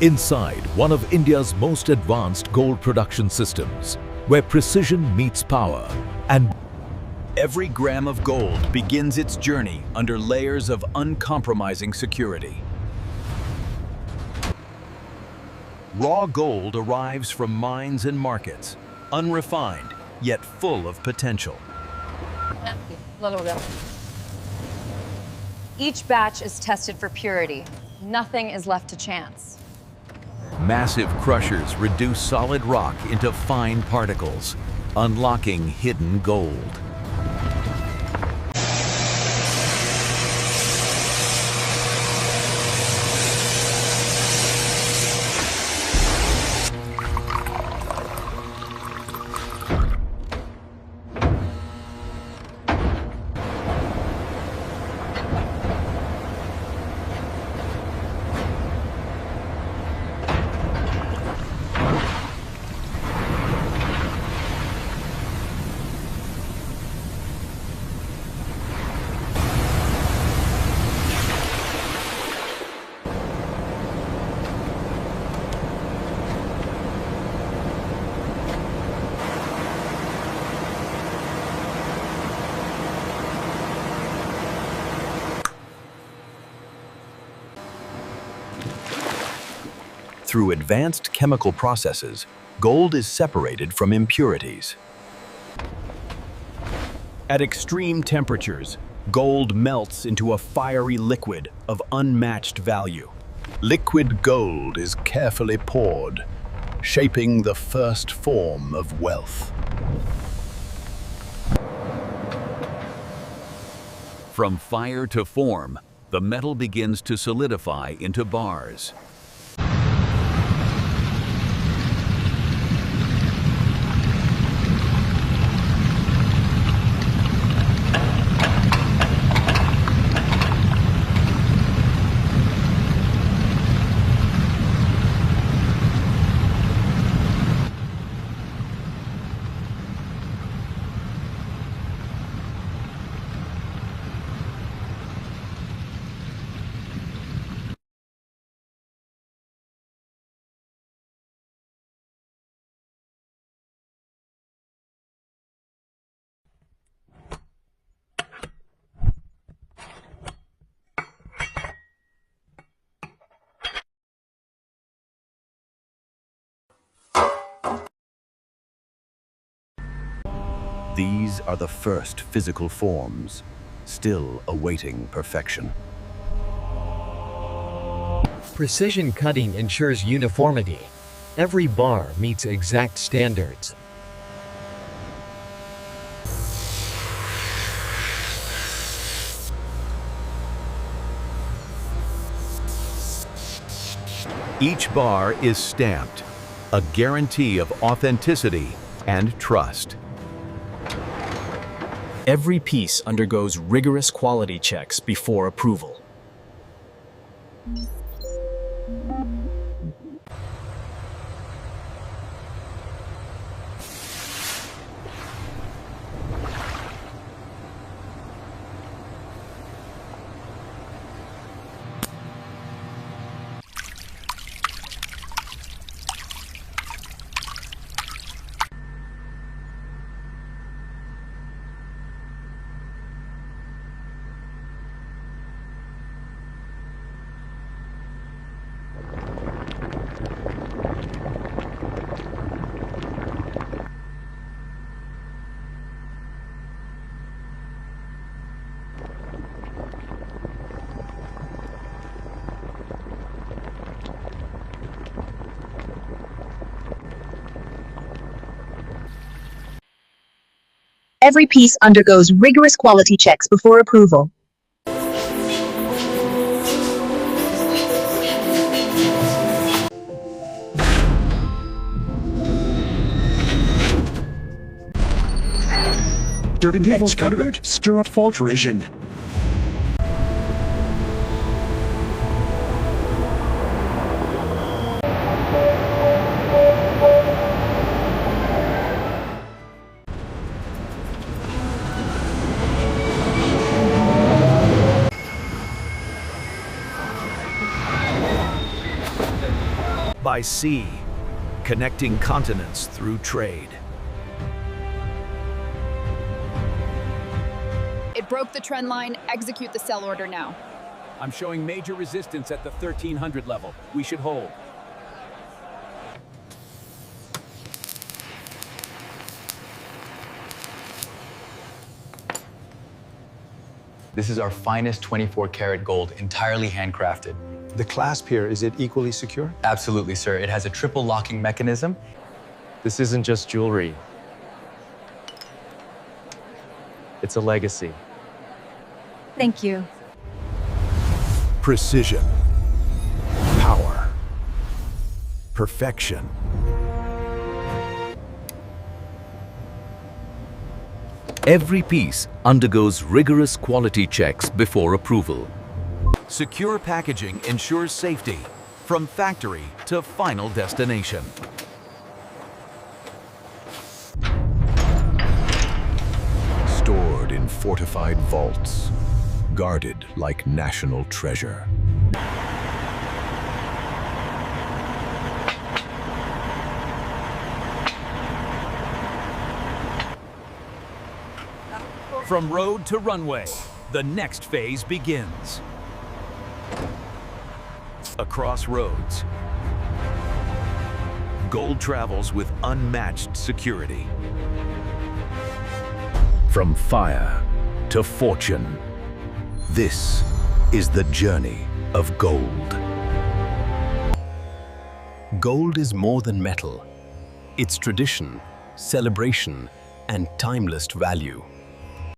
Inside one of India's most advanced gold production systems, where precision meets power and Every gram of gold begins its journey under layers of uncompromising security. Raw gold arrives from mines and markets, unrefined, yet full of potential. Each batch is tested for purity. Nothing is left to chance. massive crushers reduce solid rock into fine particles, unlocking hidden gold. Through advanced chemical processes, gold is separated from impurities. At extreme temperatures, gold melts into a fiery liquid of unmatched value. Liquid gold is carefully poured, shaping the first form of wealth. From fire to form, the metal begins to solidify into bars. These are the first physical forms, still awaiting perfection. Precision cutting ensures uniformity. Every bar meets exact standards. Each bar is stamped, a guarantee of authenticity and trust. Every piece undergoes rigorous quality checks before approval. Every piece undergoes rigorous quality checks before approval. Certain tables covered, stir fault region. by sea, connecting continents through trade. It broke the trend line. Execute the sell order now. I'm showing major resistance at the 1300 level. We should hold. This is our finest 24-karat gold, entirely handcrafted. The clasp here, is it equally secure? Absolutely, sir. It has a triple locking mechanism. This isn't just jewelry. It's a legacy. Thank you. Precision, power, perfection. Every piece undergoes rigorous quality checks before approval. Secure packaging ensures safety from factory to final destination. Stored in fortified vaults, guarded like national treasure. From road to runway, the next phase begins. Across roads, gold travels with unmatched security. From fire to fortune, this is the journey of gold. Gold is more than metal. It's tradition, celebration, and timeless value.